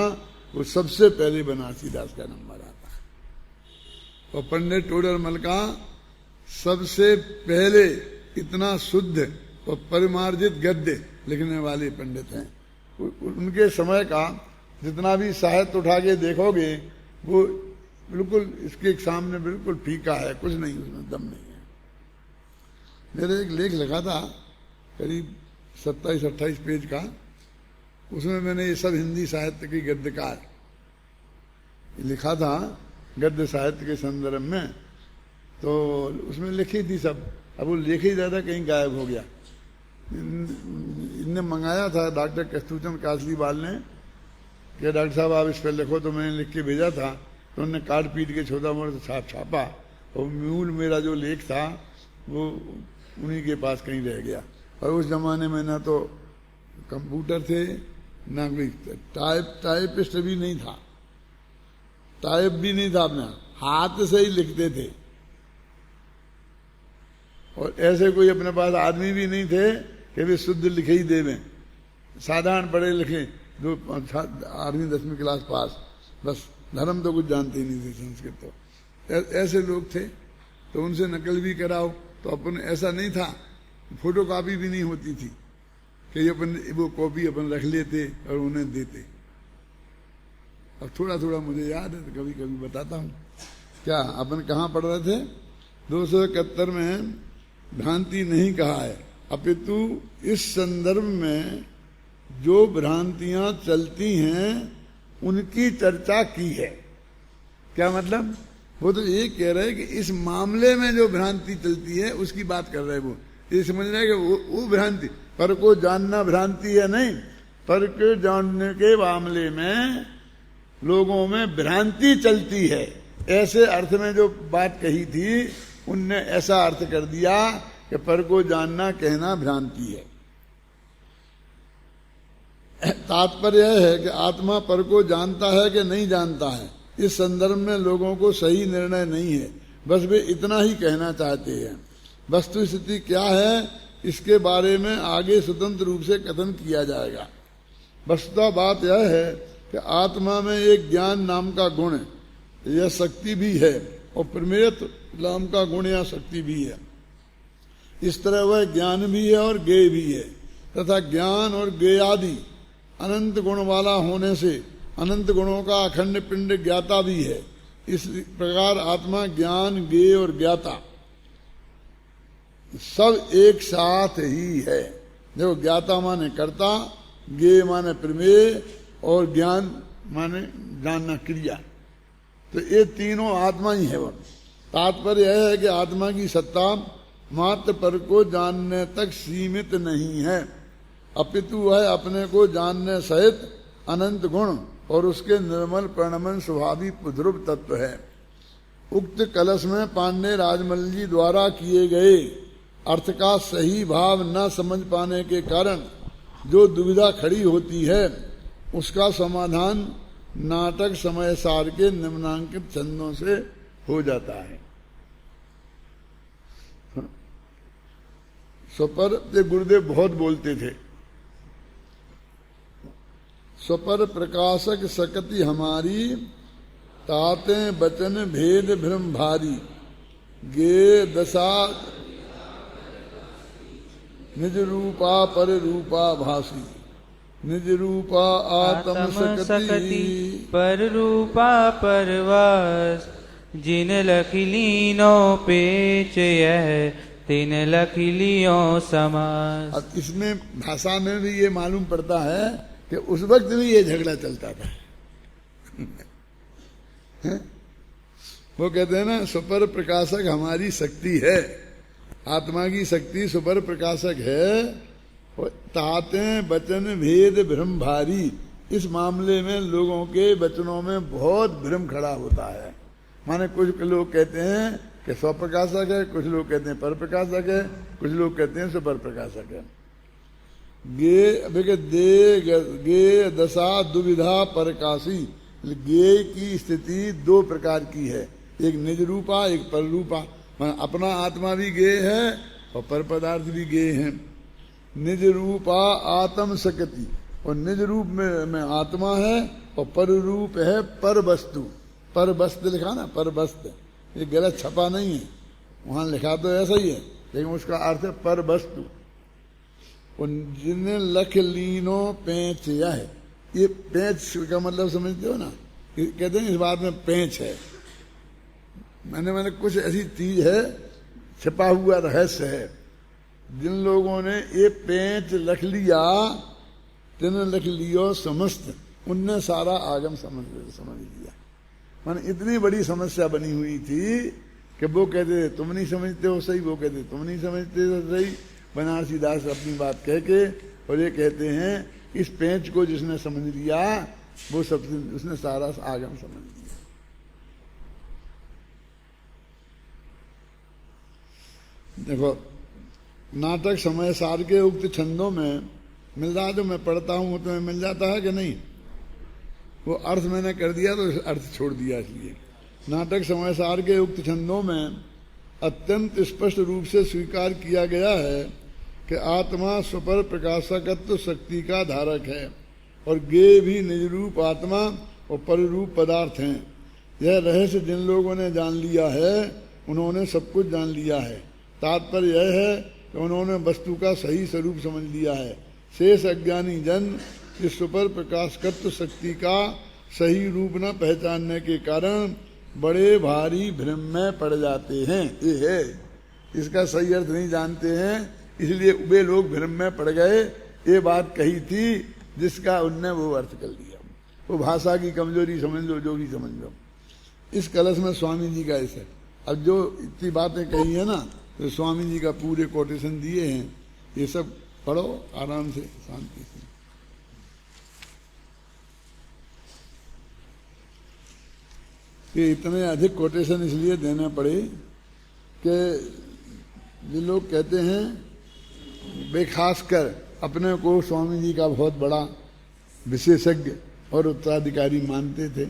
वो सबसे पहले बनारसी दास का नंबर आता है। और पंडित टोडरमल का सबसे पहले इतना शुद्ध और परिमार्जित गद्य लिखने वाले पंडित हैं। उनके समय का जितना भी साहित्य उठा के देखोगे वो बिल्कुल इसके सामने बिल्कुल फीका है, कुछ नहीं, उसमें दम नहीं है। मेरे एक लेख लिखा था करीब 27-28 पेज का, उसमें मैंने ये सब हिंदी साहित्य की गद्यकार लिखा था गद्य साहित्य के संदर्भ में, तो उसमें लिखी थी सब। अब वो लिख ही रहा था, कहीं गायब हो गया। इनने मंगाया था डॉक्टर कस्तूरचंद कासलीवाल ने कि डॉक्टर साहब आप इस पर लिखो, तो मैंने लिख के भेजा था। तो उन्होंने काट पीट के छोटा मोटा छापा, और मूल मेरा जो लेख था वो उन्हीं के पास कहीं रह गया। और उस जमाने में ना तो कंप्यूटर थे, ना कोई टाइपिस्ट भी नहीं था, टाइप भी नहीं था, अपना हाथ से ही लिखते थे। और ऐसे कोई अपने पास आदमी भी नहीं थे कि वे शुद्ध लिखे ही देवें। साधारण पढ़े लिखे, जो 8वीं 10वीं क्लास पास, बस धर्म तो कुछ जानते ही नहीं थे, संस्कृत तो। ऐसे लोग थे, तो उनसे नकल भी कराओ तो अपन, ऐसा नहीं था, फोटो कॉपी भी नहीं होती थी कि अपन वो कॉपी अपन रख लेते और उन्हें देते। अब थोड़ा थोड़ा मुझे याद है, तो कभी कभी बताता हूँ। क्या अपन कहाँ पढ़ रहे थे? 271 में भ्रांति नहीं कहा है, अपितु इस संदर्भ में जो भ्रांतियां चलती हैं उनकी चर्चा की है। क्या मतलब? वो तो ये कह रहे हैं कि इस मामले में जो भ्रांति चलती है उसकी बात कर रहे हैं। वो ये समझ रहे हैं कि वो भ्रांति, पर को जानना भ्रांति है नहीं, पर को जानने के मामले में लोगों में भ्रांति चलती है, ऐसे अर्थ में जो बात कही थी उनने ऐसा अर्थ कर दिया कि पर को जानना कहना भ्रांति है। तात्पर्य है कि आत्मा पर को जानता है कि नहीं जानता है, इस संदर्भ में लोगों को सही निर्णय नहीं है, बस वे इतना ही कहना चाहते हैं। वस्तु स्थिति क्या है इसके बारे में आगे स्वतंत्र रूप से कथन किया जाएगा। वस्तुतः बात यह है कि आत्मा में एक ज्ञान नाम का गुण या शक्ति भी है, और प्रमेयत्व नाम का गुण या शक्ति भी है। इस तरह वह ज्ञान भी है और ज्ञेय भी है, तथा ज्ञान और ज्ञेय आदि अनंत गुण वाला होने से अनंत गुणों का अखंड पिंड ज्ञाता भी है। इस प्रकार आत्मा ज्ञान, ज्ञेय और ज्ञाता सब एक साथ ही है। देखो, ज्ञाता माने कर्ता, ज्ञेय माने प्रमेय, और ज्ञान माने जानना, क्रिया। तो ये तीनों आत्मा ही है। वो तात्पर्य यह है कि आत्मा की सत्ता मात्र पर को जानने तक सीमित नहीं है, अपितु वह अपने को जानने सहित अनंत गुण और उसके निर्मल प्रणमन स्वभावी ध्रुव तत्व है। उक्त कलश में पांडे राजमल जी द्वारा किए गए अर्थ का सही भाव न समझ पाने के कारण जो दुविधा खड़ी होती है, उसका समाधान नाटक समय सार के निम्नांकित छंदों से हो जाता है। स्वपर ये गुरुदेव बहुत बोलते थे। स्वपर प्रकाशक सकति हमारी, ताते बचन भेद भ्रम भारी, गे दशा निज रूपा पर रूपा भासी, निज रूपा आत्म सकति पर रूपा परवास, जिन लखिलीनो पेच यह तीन लखिलियों समास। अब इसमें भाषा में भी ये मालूम पड़ता है कि उस वक्त भी ये झगड़ा चलता था। वो कहते हैं ना, सुपर प्रकाशक हमारी शक्ति है, आत्मा की शक्ति सुपर प्रकाशक है, ताते वचन भेद भ्रम भारी। इस मामले में लोगों के वचनों में बहुत भ्रम खड़ा होता है। माने कुछ लोग कहते हैं कि स्व प्रकाशक है, कुछ लोग कहते हैं पर प्रकाशक है, कुछ लोग कहते हैं सुपर प्रकाशक है। गे दशा दुविधा प्रकाशी, गे की स्थिति दो प्रकार की है, एक निज रूपा, एक पर रूपा। अपना आत्मा भी गे है और पर पदार्थ भी गे है। निज रूपा आत्म सकति, और निज रूप में आत्मा है, और पर रूप है पर वस्तु। पर वस्तु लिखा ना, पर वस्तु, ये गलत छपा नहीं है, वहां लिखा तो ऐसा ही है, लेकिन उसका अर्थ है पर वस्तु। जिन्हें लख लीनो पेंच यह है, ये पेंच का मतलब समझते हो ना, कहते हैं इस बात में पेंच है, मैंने कुछ ऐसी चीज है, छिपा हुआ रहस्य है। जिन लोगों ने ये पेंच लख लिया, जिन लख लियो समस्त, उनने सारा आगम समझ लिया। माने इतनी बड़ी समस्या बनी हुई थी कि वो कहते तुम नहीं समझते हो सही, वो कहते तुम नहीं समझते हो सही। बनारसी दास अपनी बात कह के और ये कहते हैं इस पेंच को जिसने समझ लिया वो सबसे उसने सारा आगम समझ लिया। देखो नाटक समय सार के उक्त छंदों में मिल रहा, जो मैं पढ़ता हूं वो तुम्हें मिल जाता है कि नहीं? वो अर्थ मैंने कर दिया तो अर्थ छोड़ दिया। इसलिए नाटक समय सार के उक्त छंदों में अत्यंत स्पष्ट रूप से स्वीकार किया गया है कि आत्मा स्वपर प्रकाशकत्व शक्ति का धारक है और गे भी निज रूप आत्मा और पररूप पदार्थ हैं। यह रहस्य जिन लोगों ने जान लिया है उन्होंने सब कुछ जान लिया है। तात्पर्य यह है कि उन्होंने वस्तु का सही स्वरूप समझ लिया है। शेष अज्ञानी जन इस सुपर प्रकाशकत्व शक्ति का सही रूप न पहचानने के कारण बड़े भारी भ्रम में पड़ जाते हैं। ये है, इसका सही अर्थ नहीं जानते हैं, इसलिए वे लोग भ्रम में पड़ गए। ये बात कही थी जिसका उनने वो अर्थ कर लिया। वो भाषा की कमजोरी समझ लो, जो भी समझ लो। इस कलश में स्वामी जी का ऐसा, अब जो इतनी बातें कही है ना, तो स्वामी जी का पूरे कोटेशन दिए हैं। ये सब पढ़ो आराम से, शांति से। ये इतने अधिक कोटेशन इसलिए देने पड़े कि जो लोग कहते हैं वे खासकर अपने को स्वामी जी का बहुत बड़ा विशेषज्ञ और उत्तराधिकारी मानते थे।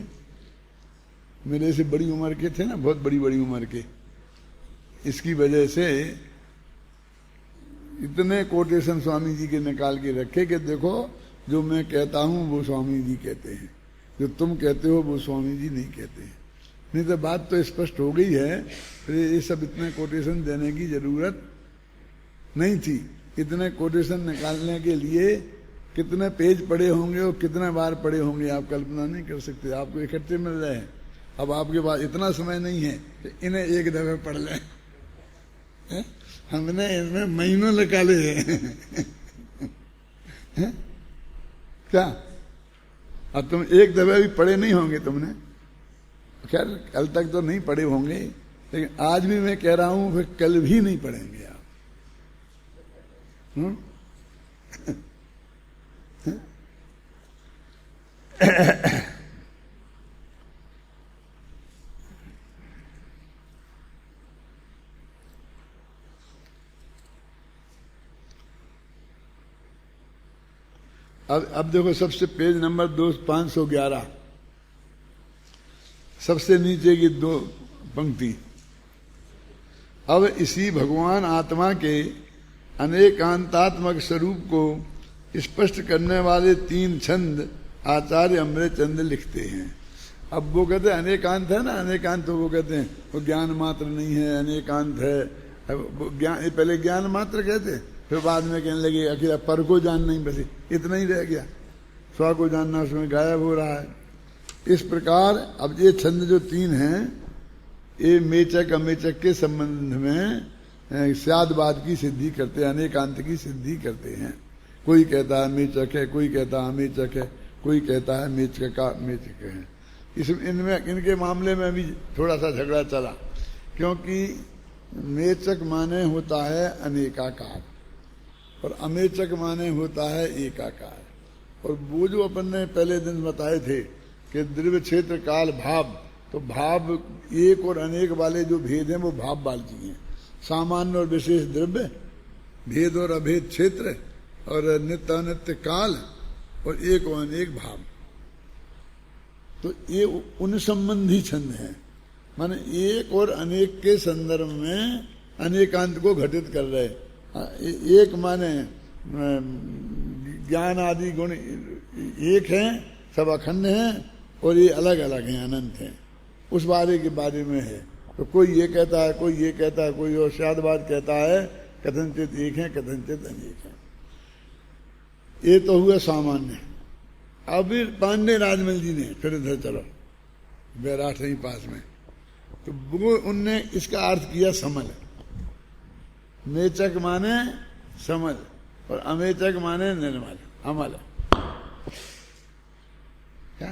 मेरे से बड़ी उम्र के थे ना, बहुत बड़ी बड़ी उम्र के। इसकी वजह से इतने कोटेशन स्वामी जी के निकाल के रखे कि देखो जो मैं कहता हूं वो स्वामी जी कहते हैं, जो तुम कहते हो वो स्वामी जी नहीं कहते हैं। नहीं तो बात तो स्पष्ट हो गई है। फिर ये सब इतने कोटेशन देने की जरूरत नहीं थी। इतने कोटेशन निकालने के लिए कितने पेज पढ़े होंगे और कितने बार पढ़े होंगे आप कल्पना नहीं कर सकते। आपको इकट्ठे मिल रहे हैं। अब आपके पास इतना समय नहीं है कि इन्हें एक दफे पढ़ लें। हमने इसमें महीनों निकाले हैं। क्या अब तुम एक दफे भी पढ़े नहीं होंगे तुमने? खैर कल तक तो नहीं पढ़े होंगे, लेकिन आज भी मैं कह रहा हूं फिर कल भी नहीं पढ़ेंगे आप। अब देखो सबसे पेज नंबर 511 सबसे नीचे की 2 पंक्ति। अब इसी भगवान आत्मा के अनेकांतात्मक स्वरूप को स्पष्ट करने वाले 3 छंद आचार्य अमृतचंद लिखते हैं। अब वो कहते हैं अनेकांत है ना, अनेकांत तो वो कहते हैं वो ज्ञान मात्र नहीं है, अनेकांत है। ज्ञान पहले ज्ञान मात्र कहते, फिर बाद में कहने लगे अकेला पर को जान नहीं, बस इतना ही रह गया, स्व को जानना उसमें गायब हो रहा है। इस प्रकार अब ये छंद जो 3 हैं ये मेचक अमेचक के संबंध में स्यादवाद की सिद्धि करते हैं, अनेकांत की सिद्धि करते हैं। कोई कहता है मेचक है, कोई कहता है अमेचक है, कोई कहता है मेचक का मेचक है। इनमें इनके मामले में भी थोड़ा सा झगड़ा चला, क्योंकि मेचक माने होता है अनेकाकार और अमेचक माने होता है एकाकार। और वो जो अपन ने पहले दिन बताए थे कि द्रव्य क्षेत्र काल भाव, तो भाव एक और अनेक वाले जो भेद हैं वो भाव वाली हैं। सामान्य और विशेष द्रव्य, भेद और अभेद क्षेत्र, और नित्य अनित्य काल, और एक और अनेक भाव। तो ये उन संबंधी छंद हैं, माने एक और अनेक के संदर्भ में अनेकांत को घटित कर रहे। एक माने ज्ञान आदि गुण एक हैं, सब अखंड हैं, और ये अलग अलग हैं, अनंत हैं। उस बारे के बारे में है। तो कोई ये कहता है, कोई ये कहता है, कोई और शादवाद कहता है कथनचित एक है, कथनचित अनेक है। ये तो हुआ सामान्य। अब पांडे राजमल जी ने फिर इधर चलो बैराठ ही पास में, तो वो उनने इसका अर्थ किया समल। मेचक माने समल और अमेचक माने निर्मल, अमल। क्या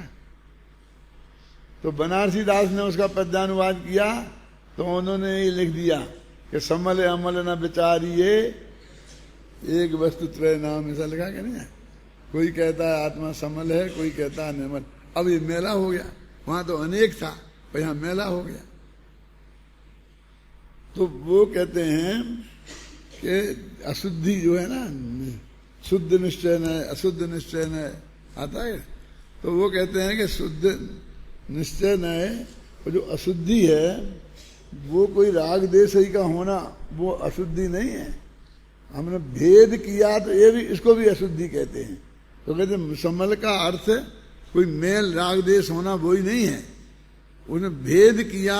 तो बनारसी दास ने उसका पद्यानुवाद किया तो उन्होंने ये लिख दिया कि समल अमल न विचारिए एक वस्तु त्रय नाम, ऐसा लिखा कि नहीं है। कोई कहता है आत्मा समल है, कोई कहता है निर्मल। अब ये मेला हो गया, वहां तो अनेक था, पर यहां मेला हो गया। तो वो कहते हैं कि अशुद्धि जो है ना, शुद्ध निश्चय न अशुद्ध निश्चय न आता है, तो वो कहते हैं कि शुद्ध निश्चय न और जो अशुद्धि है वो कोई राग देश ही का होना, वो अशुद्धि नहीं है। हमने भेद किया तो ये भी, इसको भी अशुद्धि कहते हैं। तो कहते हैं समल का अर्थ कोई मेल राग देश होना वो ही नहीं है। उसने भेद किया,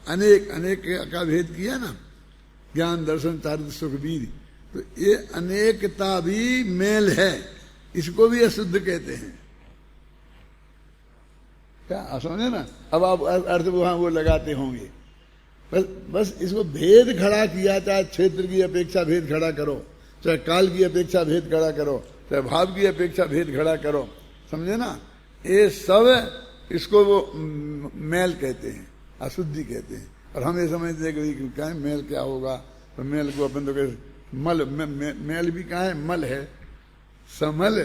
अनेक अनेक का भेद किया ना, ज्ञान दर्शन चारित्र सुख वीर, तो ये अनेकता भी मेल है, इसको भी अशुद्ध कहते हैं। क्या समझे ना। अब आप अर्थ वहां वो लगाते होंगे, बस इसको भेद खड़ा किया, चाहे क्षेत्र की अपेक्षा भेद खड़ा करो, चाहे काल की अपेक्षा भेद खड़ा करो, चाहे भाव की अपेक्षा भेद खड़ा करो, समझे ना। ये सब इसको वो मेल कहते हैं, अशुद्धि कहते हैं। और हम ये समझते हैं कि क्या मेल क्या होगा, तो मेल को अपन तो कहते मल, मेल भी कहाँ है, मल है, समल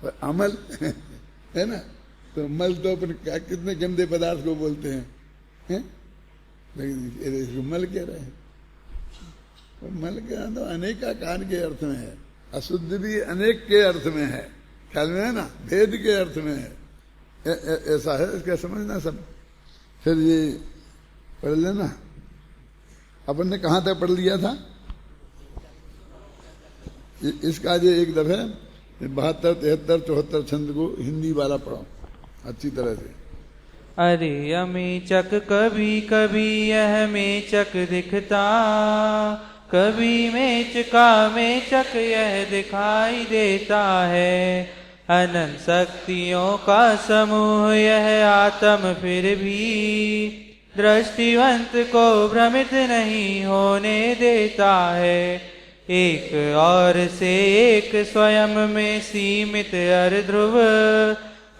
और अमल है ना। तो मल तो अपन कितने गंदे पदार्थ को बोलते हैं, लेकिन इसको मल कह रहे हैं। तो मल के तो अनेकाकार के अर्थ में है, अशुद्ध भी अनेक के अर्थ में है, ख्याल में है ना, भेद के अर्थ में है। ऐसा है, इसका समझना सब। फिर ये पढ़ लेना, अपन ने कहाँ तक पढ़ लिया था इसका। जो एक दफे 72, 73, 74 छंद को हिंदी वाला पढ़ो अच्छी तरह से। अरे अमेचक कभी कभी यह मेचक दिखता, कभी मेच का मेचक यह दिखाई देता है। अनंत शक्तियों का समूह यह आत्म फिर भी दृष्टिवंत को भ्रमित नहीं होने देता है। एक और से एक स्वयं में सीमित अर्ध्रुव,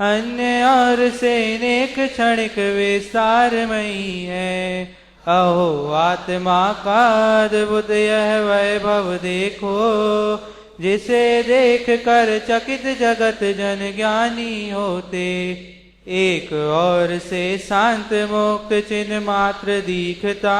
अन्य और से नेक क्षणिक विस्तारमयी है। अहो आत्मा का अद्भुत यह वैभव देखो, जिसे देख कर चकित जगत जन ज्ञानी होते। एक और से शांत मोक्त चिन्ह मात्र दिखता,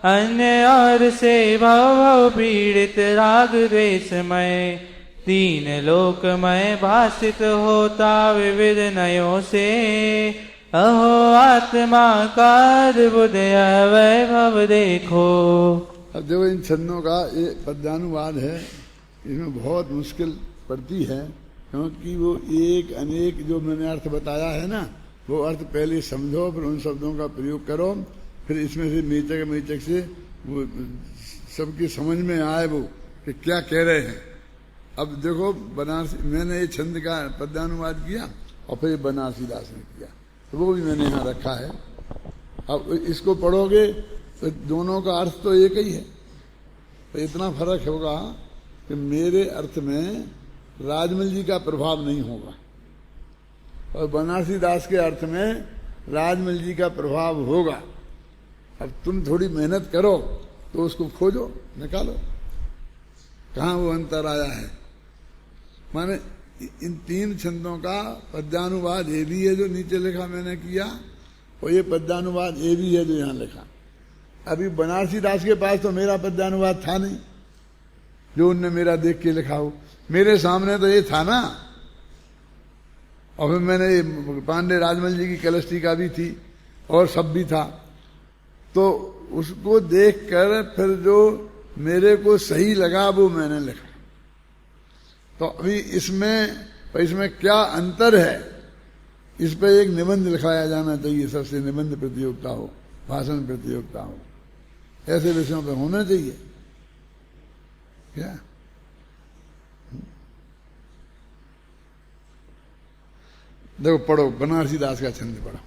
अन्य और से भव भव पीड़ित राग द्वेषमय। तीन लोकमय भाषित होता विविध नयों से, अहो आत्मा का अद्भुत वैभव देखो। अब देखो इन छंदों का ये पद्यानुवाद है, इसमें बहुत मुश्किल पड़ती है, क्योंकि वो एक अनेक जो मैंने अर्थ बताया है ना, वो अर्थ पहले समझो, फिर उन शब्दों का प्रयोग करो, फिर इसमें से मेचक मेचक से वो सबकी समझ में आए वो कि क्या कह रहे हैं। अब देखो बनारसी, मैंने ये छंद का पद्यानुवाद किया और फिर बनारसी दास ने किया, तो वो भी मैंने यहाँ रखा है। अब इसको पढ़ोगे तो दोनों का अर्थ तो एक ही है, तो इतना फर्क होगा कि मेरे अर्थ में राजमल जी का प्रभाव नहीं होगा और बनारसी दास के अर्थ में राजमल जी का प्रभाव होगा। अब तुम थोड़ी मेहनत करो तो उसको खोजो, निकालो कहाँ वो अंतर आया है। माने इन तीन छंदों का पद्यानुवाद ये भी है जो नीचे लिखा मैंने किया, और ये पद्यानुवाद ये भी है जो यहाँ लिखा। अभी बनारसी दास के पास तो मेरा पद्यानुवाद था नहीं, जो उनने मेरा देख के लिखा हो। मेरे सामने तो ये था ना, और फिर मैंने पांडे राजमल जी की कलस्टी का भी थी और सब भी था, तो उसको देख कर फिर जो मेरे को सही लगा वो मैंने लिखा। तो अभी इसमें क्या अंतर है, इस पर एक निबंध लिखाया जाना चाहिए, सबसे निबंध प्रतियोगिता हो, भाषण प्रतियोगिता हो, ऐसे विषयों पर होना चाहिए क्या। देखो पढ़ो, बनारसी दास का छंद पढ़ो।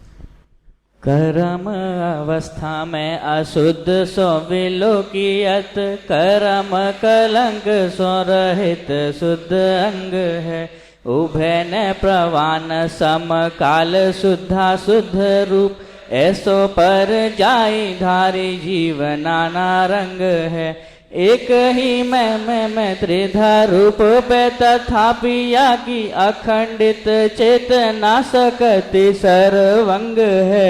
कर्म अवस्था में अशुद्ध सो विलोकियत, कर्म कलंक सो रहित शुद्ध अंग है। उभय न प्रवान समकाल शुद्धा शुद्ध रूप ऐसो पर जाई धारी जीव नाना रंग है। एक ही मैं त्रिधा रूप पे तथापि या की अखंडित चेतना सकति सर्वंग है।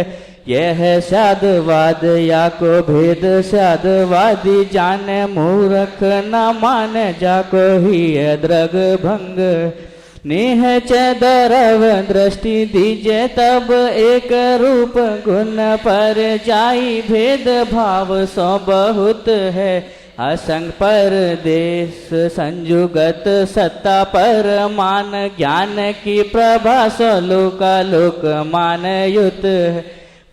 यह साधवाद या को भेद साधवादी जाने मूर्ख न मान जाको ही द्रग भंग। निहच दरव दृष्टि दीजे तब एक रूप गुण पर जाई भेद भाव सो बहुत है। असंग पर देश संजुगत सत्ता पर मान ज्ञान की प्रभा सो लोकालोक मान युत है।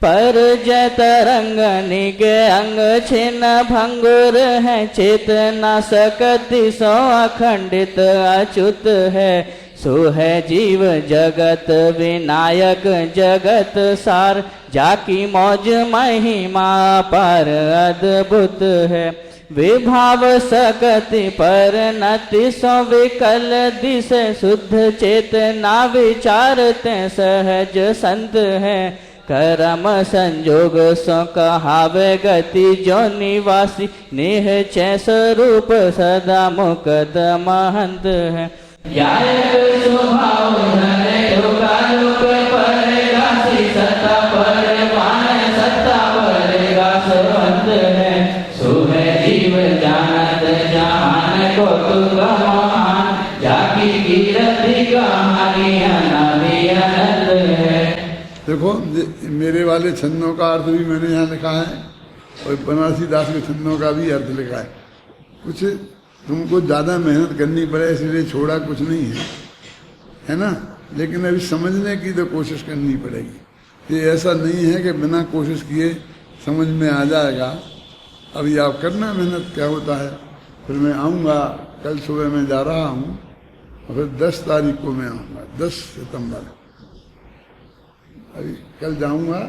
पर जय तरंग निगे अंग छिन्न भंगुर है। चेतना सकति सो अखंडित अच्युत है। सो है जीव जगत विनायक जगत सार जाकी मौज महिमा पर अद्भुत है। विभाव सकति पर नति सो विकल दिश शुद्ध चेतना विचारते सहज संत है। करम संजोग सो कहावे गति जो निवासी निश्चय स्वरूप सदा मुक्त महंत है। स्वभाव लोकालोक परेगासी सत्ता परवान सत्ता परेगा सर्वंत है। सो है जीव जानत जहान को महान जाकी कीर्ति कहानी अनादि अनंत है। देखो मेरे वाले छंदों का अर्थ भी मैंने यहाँ लिखा है और बनारसी दास के छंदों का भी अर्थ लिखा है। कुछ तुमको ज़्यादा मेहनत करनी पड़े इसलिए छोड़ा कुछ नहीं है ना, लेकिन अभी समझने की तो कोशिश करनी पड़ेगी। ये ऐसा नहीं है कि बिना कोशिश किए समझ में आ जाएगा। अभी आप करना मेहनत क्या होता है। फिर मैं आऊँगा, कल सुबह मैं जा रहा हूँ और फिर 10 तारीख को मैं आऊँगा, 10 सितंबर। अभी कल जाऊँगा,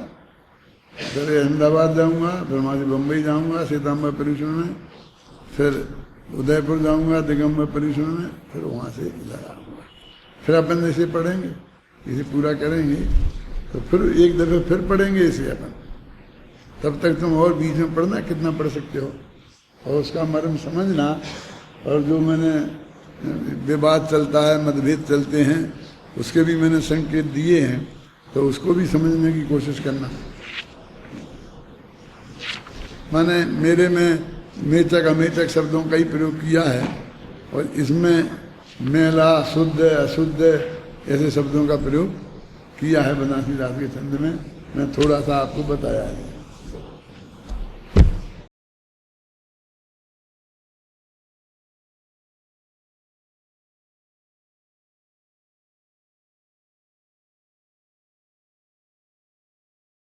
फिर अहमदाबाद जाऊँगा, फिर वहाँ से बम्बई जाऊँगा सितंबर परिसर में, फिर उदयपुर जाऊँगा दिगंबर परिसर में, फिर वहाँ से इधर आऊँगा। फिर अपन इसे पढ़ेंगे, इसे पूरा करेंगे तो फिर एक दफ़े फिर पढ़ेंगे इसे अपन। तब तक तुम और बीच में पढ़ना कितना पढ़ सकते हो और उसका मर्म समझना। और जो मैंने विवाद चलता है, मतभेद चलते हैं, उसके भी मैंने संकेत दिए हैं, तो उसको भी समझने की कोशिश करना। मैंने मेरे में मेचक अमेचक शब्दों का ही प्रयोग किया है और इसमें मेला शुद्ध अशुद्ध ऐसे शब्दों का प्रयोग किया है बनारसी दास के छंद में। मैं थोड़ा सा आपको बताया है।